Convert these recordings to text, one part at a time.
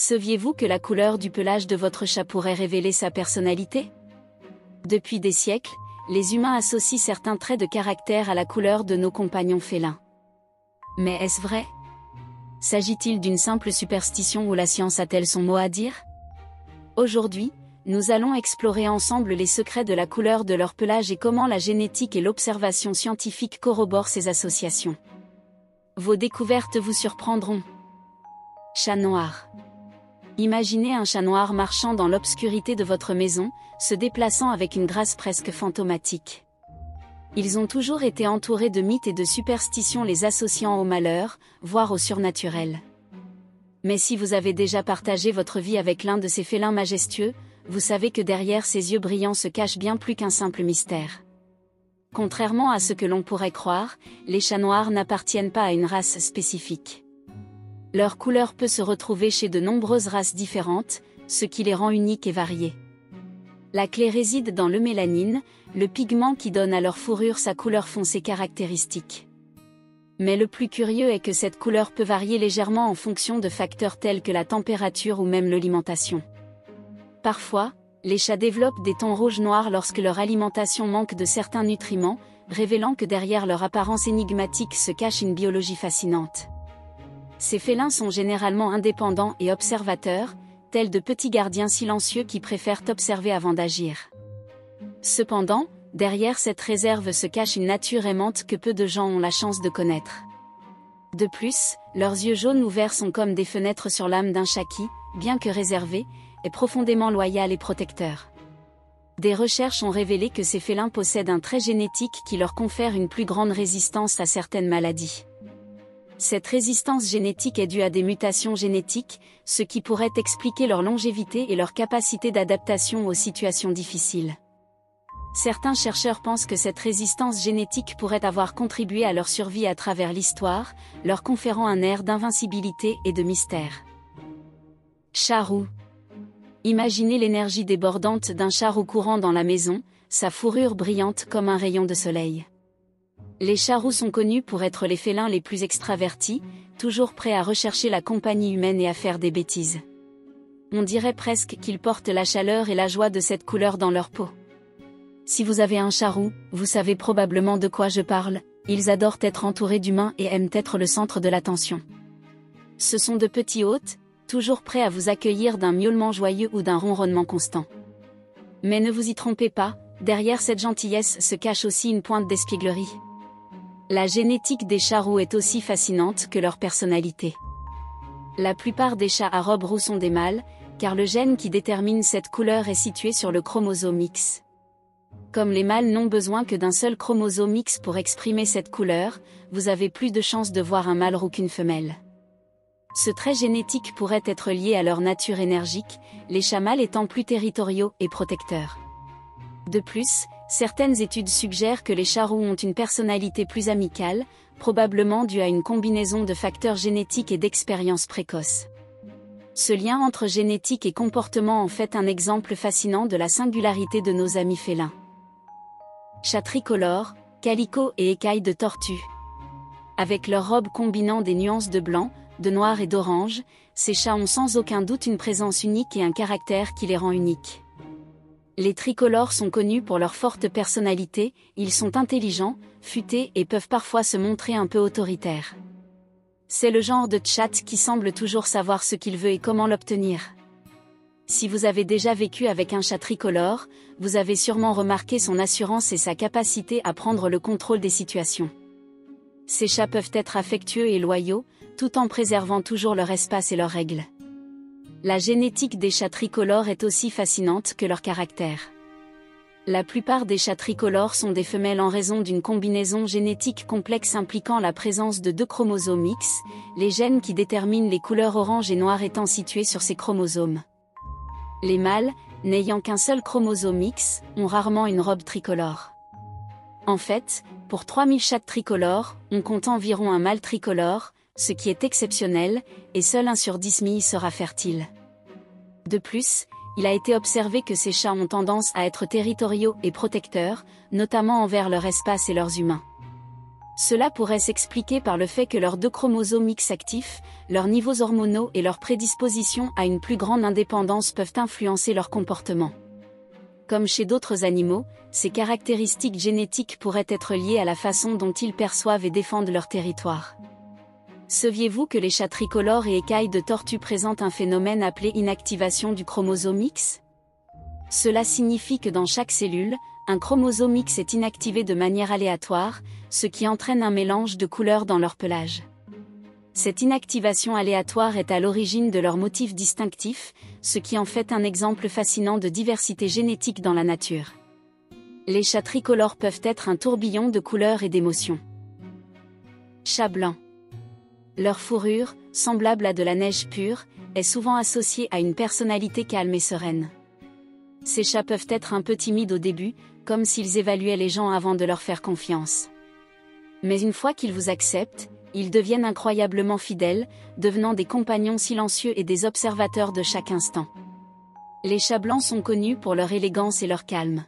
Saviez-vous que la couleur du pelage de votre chat pourrait révéler sa personnalité? Depuis des siècles, les humains associent certains traits de caractère à la couleur de nos compagnons félins. Mais est-ce vrai? S'agit-il d'une simple superstition ou la science a-t-elle son mot à dire? Aujourd'hui, nous allons explorer ensemble les secrets de la couleur de leur pelage et comment la génétique et l'observation scientifique corroborent ces associations. Vos découvertes vous surprendront. Chat noir. Imaginez un chat noir marchant dans l'obscurité de votre maison, se déplaçant avec une grâce presque fantomatique. Ils ont toujours été entourés de mythes et de superstitions les associant au malheur, voire au surnaturel. Mais si vous avez déjà partagé votre vie avec l'un de ces félins majestueux, vous savez que derrière ces yeux brillants se cache bien plus qu'un simple mystère. Contrairement à ce que l'on pourrait croire, les chats noirs n'appartiennent pas à une race spécifique. Leur couleur peut se retrouver chez de nombreuses races différentes, ce qui les rend uniques et variés. La clé réside dans le mélanine, le pigment qui donne à leur fourrure sa couleur foncée caractéristique. Mais le plus curieux est que cette couleur peut varier légèrement en fonction de facteurs tels que la température ou même l'alimentation. Parfois, les chats développent des tons rouge-noir lorsque leur alimentation manque de certains nutriments, révélant que derrière leur apparence énigmatique se cache une biologie fascinante. Ces félins sont généralement indépendants et observateurs, tels de petits gardiens silencieux qui préfèrent observer avant d'agir. Cependant, derrière cette réserve se cache une nature aimante que peu de gens ont la chance de connaître. De plus, leurs yeux jaunes ouverts sont comme des fenêtres sur l'âme d'un chat qui, bien que réservé, est profondément loyal et protecteur. Des recherches ont révélé que ces félins possèdent un trait génétique qui leur confère une plus grande résistance à certaines maladies. Cette résistance génétique est due à des mutations génétiques, ce qui pourrait expliquer leur longévité et leur capacité d'adaptation aux situations difficiles. Certains chercheurs pensent que cette résistance génétique pourrait avoir contribué à leur survie à travers l'histoire, leur conférant un air d'invincibilité et de mystère. Chat roux. Imaginez l'énergie débordante d'un chat roux courant dans la maison, sa fourrure brillante comme un rayon de soleil. Les chats roux sont connus pour être les félins les plus extravertis, toujours prêts à rechercher la compagnie humaine et à faire des bêtises. On dirait presque qu'ils portent la chaleur et la joie de cette couleur dans leur peau. Si vous avez un chat roux, vous savez probablement de quoi je parle, ils adorent être entourés d'humains et aiment être le centre de l'attention. Ce sont de petits hôtes, toujours prêts à vous accueillir d'un miaulement joyeux ou d'un ronronnement constant. Mais ne vous y trompez pas, derrière cette gentillesse se cache aussi une pointe d'espièglerie. La génétique des chats roux est aussi fascinante que leur personnalité. La plupart des chats à robe roux sont des mâles, car le gène qui détermine cette couleur est situé sur le chromosome X. Comme les mâles n'ont besoin que d'un seul chromosome X pour exprimer cette couleur, vous avez plus de chances de voir un mâle roux qu'une femelle. Ce trait génétique pourrait être lié à leur nature énergique, les chats mâles étant plus territoriaux et protecteurs. De plus, certaines études suggèrent que les chats roux ont une personnalité plus amicale, probablement due à une combinaison de facteurs génétiques et d'expériences précoces. Ce lien entre génétique et comportement en fait un exemple fascinant de la singularité de nos amis félins. Chats tricolores, calico et écailles de tortue. Avec leurs robes combinant des nuances de blanc, de noir et d'orange, ces chats ont sans aucun doute une présence unique et un caractère qui les rend uniques. Les tricolores sont connus pour leur forte personnalité, ils sont intelligents, futés et peuvent parfois se montrer un peu autoritaires. C'est le genre de chat qui semble toujours savoir ce qu'il veut et comment l'obtenir. Si vous avez déjà vécu avec un chat tricolore, vous avez sûrement remarqué son assurance et sa capacité à prendre le contrôle des situations. Ces chats peuvent être affectueux et loyaux, tout en préservant toujours leur espace et leurs règles. La génétique des chats tricolores est aussi fascinante que leur caractère. La plupart des chats tricolores sont des femelles en raison d'une combinaison génétique complexe impliquant la présence de 2 chromosomes X, les gènes qui déterminent les couleurs orange et noire étant situés sur ces chromosomes. Les mâles, n'ayant qu'un seul chromosome X, ont rarement une robe tricolore. En fait, pour 3000 chats tricolores, on compte environ un mâle tricolore, ce qui est exceptionnel, et seul 1 sur 10 y sera fertile. De plus, il a été observé que ces chats ont tendance à être territoriaux et protecteurs, notamment envers leur espace et leurs humains. Cela pourrait s'expliquer par le fait que leurs 2 chromosomes X actifs, leurs niveaux hormonaux et leur prédisposition à une plus grande indépendance peuvent influencer leur comportement. Comme chez d'autres animaux, ces caractéristiques génétiques pourraient être liées à la façon dont ils perçoivent et défendent leur territoire. Saviez-vous que les chats tricolores et écailles de tortue présentent un phénomène appelé inactivation du chromosome X? Cela signifie que dans chaque cellule, un chromosome X est inactivé de manière aléatoire, ce qui entraîne un mélange de couleurs dans leur pelage. Cette inactivation aléatoire est à l'origine de leur motif distinctif, ce qui en fait un exemple fascinant de diversité génétique dans la nature. Les chats tricolores peuvent être un tourbillon de couleurs et d'émotions. Chat blanc. Leur fourrure, semblable à de la neige pure, est souvent associée à une personnalité calme et sereine. Ces chats peuvent être un peu timides au début, comme s'ils évaluaient les gens avant de leur faire confiance. Mais une fois qu'ils vous acceptent, ils deviennent incroyablement fidèles, devenant des compagnons silencieux et des observateurs de chaque instant. Les chats blancs sont connus pour leur élégance et leur calme.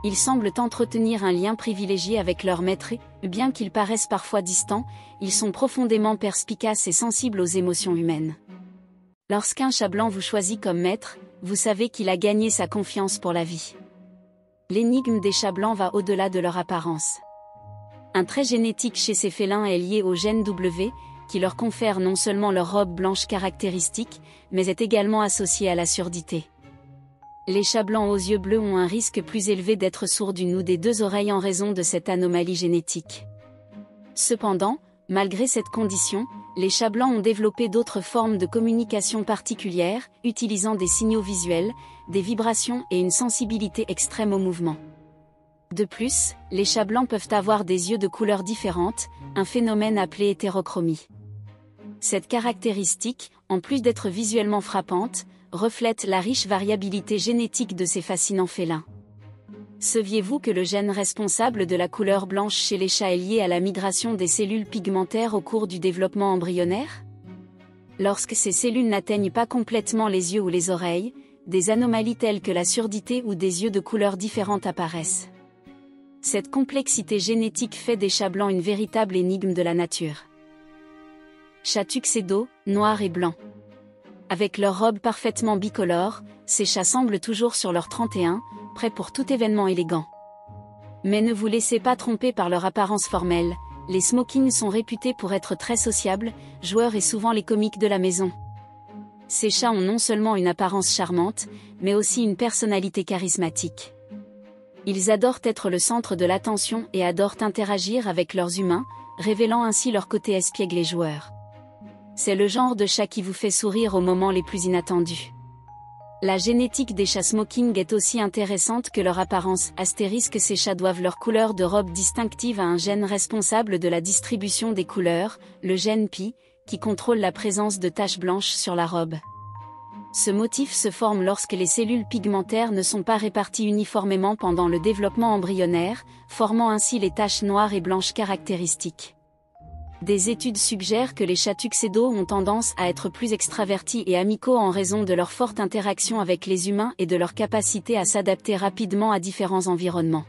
Ils semblent entretenir un lien privilégié avec leur maître et, bien qu'ils paraissent parfois distants, ils sont profondément perspicaces et sensibles aux émotions humaines. Lorsqu'un chat blanc vous choisit comme maître, vous savez qu'il a gagné sa confiance pour la vie. L'énigme des chats blancs va au-delà de leur apparence. Un trait génétique chez ces félins est lié au gène W, qui leur confère non seulement leur robe blanche caractéristique, mais est également associé à la surdité. Les chats blancs aux yeux bleus ont un risque plus élevé d'être sourds d'une ou des 2 oreilles en raison de cette anomalie génétique. Cependant, malgré cette condition, les chats blancs ont développé d'autres formes de communication particulières, utilisant des signaux visuels, des vibrations et une sensibilité extrême au mouvement. De plus, les chats blancs peuvent avoir des yeux de couleurs différentes, un phénomène appelé hétérochromie. Cette caractéristique, en plus d'être visuellement frappante, reflète la riche variabilité génétique de ces fascinants félins. Saviez-vous que le gène responsable de la couleur blanche chez les chats est lié à la migration des cellules pigmentaires au cours du développement embryonnaire? Lorsque ces cellules n'atteignent pas complètement les yeux ou les oreilles, des anomalies telles que la surdité ou des yeux de couleurs différentes apparaissent. Cette complexité génétique fait des chats blancs une véritable énigme de la nature. Chats tuxedo, noirs et blancs. Avec leur robe parfaitement bicolore, ces chats semblent toujours sur leur 31, prêts pour tout événement élégant. Mais ne vous laissez pas tromper par leur apparence formelle, les smokings sont réputés pour être très sociables, joueurs et souvent les comiques de la maison. Ces chats ont non seulement une apparence charmante, mais aussi une personnalité charismatique. Ils adorent être le centre de l'attention et adorent interagir avec leurs humains, révélant ainsi leur côté espiègle et joueur. C'est le genre de chat qui vous fait sourire aux moments les plus inattendus. La génétique des chats smoking est aussi intéressante que leur apparence. Astérisque, ces chats doivent leur couleur de robe distinctive à un gène responsable de la distribution des couleurs, le gène Pi, qui contrôle la présence de taches blanches sur la robe. Ce motif se forme lorsque les cellules pigmentaires ne sont pas réparties uniformément pendant le développement embryonnaire, formant ainsi les taches noires et blanches caractéristiques. Des études suggèrent que les chats tuxedo ont tendance à être plus extravertis et amicaux en raison de leur forte interaction avec les humains et de leur capacité à s'adapter rapidement à différents environnements.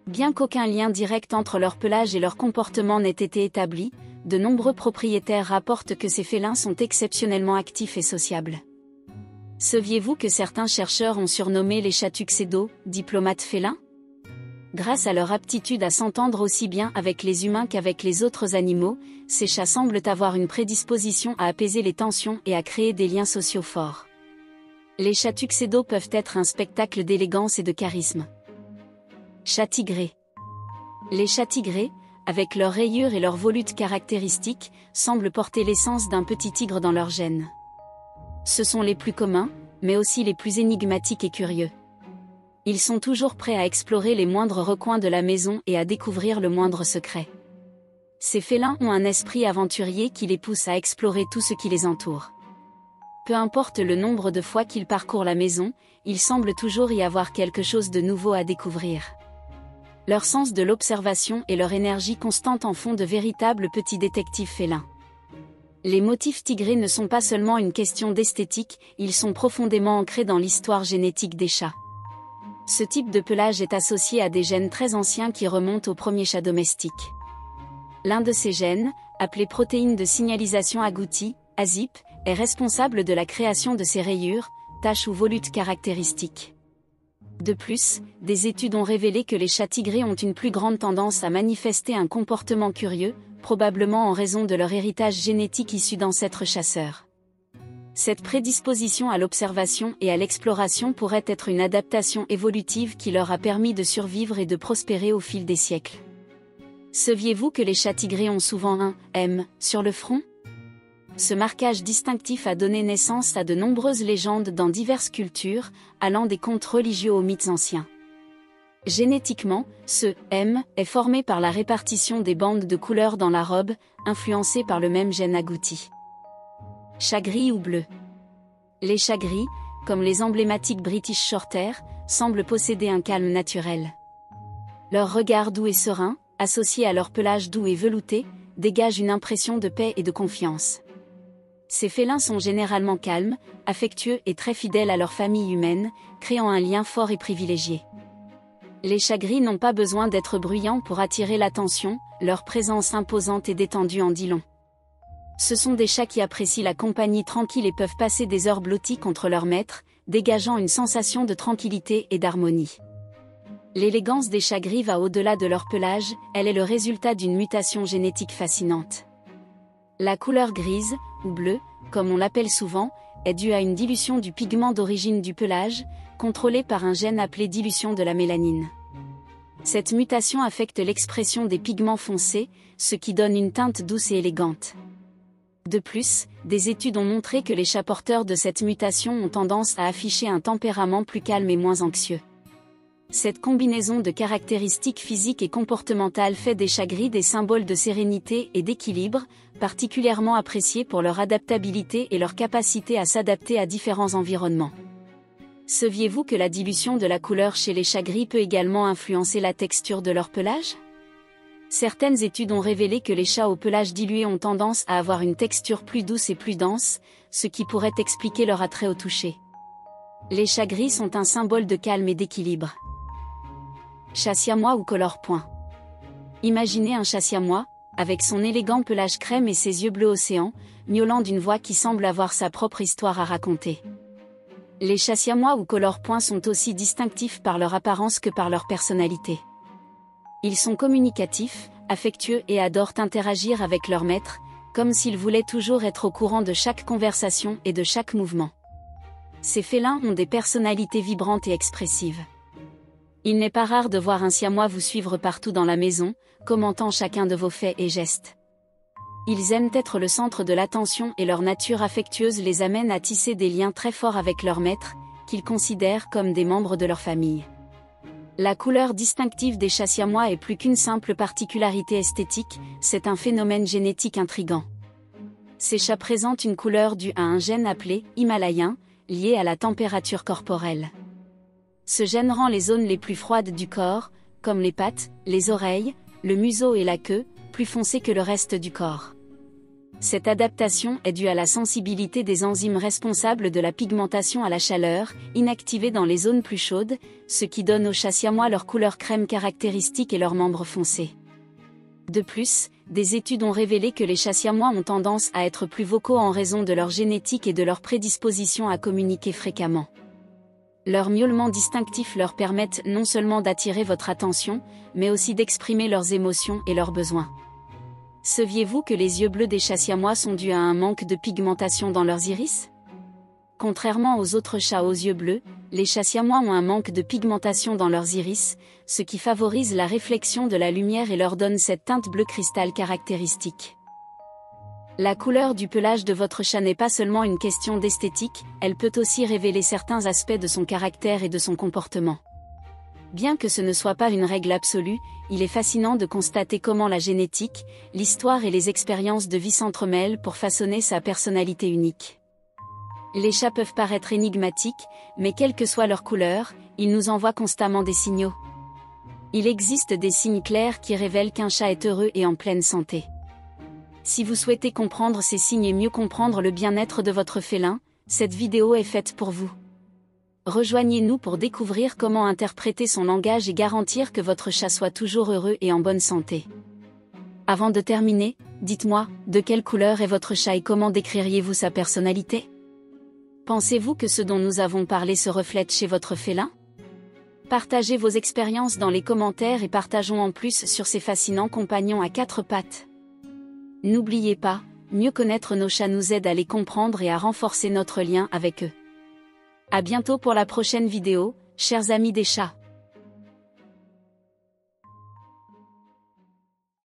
Bien qu'aucun lien direct entre leur pelage et leur comportement n'ait été établi, de nombreux propriétaires rapportent que ces félins sont exceptionnellement actifs et sociables. Saviez-vous que certains chercheurs ont surnommé les chats tuxedo « diplomates félins » ? Grâce à leur aptitude à s'entendre aussi bien avec les humains qu'avec les autres animaux, ces chats semblent avoir une prédisposition à apaiser les tensions et à créer des liens sociaux forts. Les chats tuxedo peuvent être un spectacle d'élégance et de charisme. Chats tigrés. Les chats tigrés, avec leurs rayures et leurs volutes caractéristiques, semblent porter l'essence d'un petit tigre dans leur gène. Ce sont les plus communs, mais aussi les plus énigmatiques et curieux. Ils sont toujours prêts à explorer les moindres recoins de la maison et à découvrir le moindre secret. Ces félins ont un esprit aventurier qui les pousse à explorer tout ce qui les entoure. Peu importe le nombre de fois qu'ils parcourent la maison, il semble toujours y avoir quelque chose de nouveau à découvrir. Leur sens de l'observation et leur énergie constante en font de véritables petits détectives félins. Les motifs tigrés ne sont pas seulement une question d'esthétique, ils sont profondément ancrés dans l'histoire génétique des chats. Ce type de pelage est associé à des gènes très anciens qui remontent aux premiers chats domestiques. L'un de ces gènes, appelé protéine de signalisation agoutie, ASIP, est responsable de la création de ces rayures, taches ou volutes caractéristiques. De plus, des études ont révélé que les chats tigrés ont une plus grande tendance à manifester un comportement curieux, probablement en raison de leur héritage génétique issu d'ancêtres chasseurs. Cette prédisposition à l'observation et à l'exploration pourrait être une adaptation évolutive qui leur a permis de survivre et de prospérer au fil des siècles. Saviez-vous que les chats tigrés ont souvent un « M » sur le front ? Ce marquage distinctif a donné naissance à de nombreuses légendes dans diverses cultures, allant des contes religieux aux mythes anciens. Génétiquement, ce « M » est formé par la répartition des bandes de couleurs dans la robe, influencée par le même gène agouti. Chat gris ou bleu. Les chats gris, comme les emblématiques British Shorthair, semblent posséder un calme naturel. Leur regard doux et serein, associé à leur pelage doux et velouté, dégage une impression de paix et de confiance. Ces félins sont généralement calmes, affectueux et très fidèles à leur famille humaine, créant un lien fort et privilégié. Les chats gris n'ont pas besoin d'être bruyants pour attirer l'attention, leur présence imposante et détendue en dit long. Ce sont des chats qui apprécient la compagnie tranquille et peuvent passer des heures blottis contre leur maître, dégageant une sensation de tranquillité et d'harmonie. L'élégance des chats gris va au-delà de leur pelage, elle est le résultat d'une mutation génétique fascinante. La couleur grise, ou bleue, comme on l'appelle souvent, est due à une dilution du pigment d'origine du pelage, contrôlée par un gène appelé dilution de la mélanine. Cette mutation affecte l'expression des pigments foncés, ce qui donne une teinte douce et élégante. De plus, des études ont montré que les chats porteurs de cette mutation ont tendance à afficher un tempérament plus calme et moins anxieux. Cette combinaison de caractéristiques physiques et comportementales fait des chats gris des symboles de sérénité et d'équilibre, particulièrement appréciés pour leur adaptabilité et leur capacité à s'adapter à différents environnements. Saviez-vous que la dilution de la couleur chez les chats gris peut également influencer la texture de leur pelage ? Certaines études ont révélé que les chats au pelage dilué ont tendance à avoir une texture plus douce et plus dense, ce qui pourrait expliquer leur attrait au toucher. Les chats gris sont un symbole de calme et d'équilibre. Chat siamois ou color point. Imaginez un chat siamois, avec son élégant pelage crème et ses yeux bleus océan, miaulant d'une voix qui semble avoir sa propre histoire à raconter. Les chats siamois ou color point sont aussi distinctifs par leur apparence que par leur personnalité. Ils sont communicatifs, affectueux et adorent interagir avec leur maître, comme s'ils voulaient toujours être au courant de chaque conversation et de chaque mouvement. Ces félins ont des personnalités vibrantes et expressives. Il n'est pas rare de voir un siamois vous suivre partout dans la maison, commentant chacun de vos faits et gestes. Ils aiment être le centre de l'attention et leur nature affectueuse les amène à tisser des liens très forts avec leur maître, qu'ils considèrent comme des membres de leur famille. La couleur distinctive des chats siamois est plus qu'une simple particularité esthétique, c'est un phénomène génétique intrigant. Ces chats présentent une couleur due à un gène appelé himalayen, lié à la température corporelle. Ce gène rend les zones les plus froides du corps, comme les pattes, les oreilles, le museau et la queue, plus foncées que le reste du corps. Cette adaptation est due à la sensibilité des enzymes responsables de la pigmentation à la chaleur, inactivées dans les zones plus chaudes, ce qui donne aux chats siamois leur couleur crème caractéristique et leurs membres foncés. De plus, des études ont révélé que les chats siamois ont tendance à être plus vocaux en raison de leur génétique et de leur prédisposition à communiquer fréquemment. Leurs miaulements distinctifs leur permettent non seulement d'attirer votre attention, mais aussi d'exprimer leurs émotions et leurs besoins. Saviez-vous que les yeux bleus des chats siamois sont dus à un manque de pigmentation dans leurs iris ? Contrairement aux autres chats aux yeux bleus, les chats siamois ont un manque de pigmentation dans leurs iris, ce qui favorise la réflexion de la lumière et leur donne cette teinte bleu cristal caractéristique. La couleur du pelage de votre chat n'est pas seulement une question d'esthétique, elle peut aussi révéler certains aspects de son caractère et de son comportement. Bien que ce ne soit pas une règle absolue, il est fascinant de constater comment la génétique, l'histoire et les expériences de vie s'entremêlent pour façonner sa personnalité unique. Les chats peuvent paraître énigmatiques, mais quelle que soit leur couleur, ils nous envoient constamment des signaux. Il existe des signes clairs qui révèlent qu'un chat est heureux et en pleine santé. Si vous souhaitez comprendre ces signes et mieux comprendre le bien-être de votre félin, cette vidéo est faite pour vous. Rejoignez-nous pour découvrir comment interpréter son langage et garantir que votre chat soit toujours heureux et en bonne santé. Avant de terminer, dites-moi, de quelle couleur est votre chat et comment décririez-vous sa personnalité? Pensez-vous que ce dont nous avons parlé se reflète chez votre félin? Partagez vos expériences dans les commentaires et partageons en plus sur ces fascinants compagnons à quatre pattes. N'oubliez pas, mieux connaître nos chats nous aide à les comprendre et à renforcer notre lien avec eux. À bientôt pour la prochaine vidéo, chers amis des chats.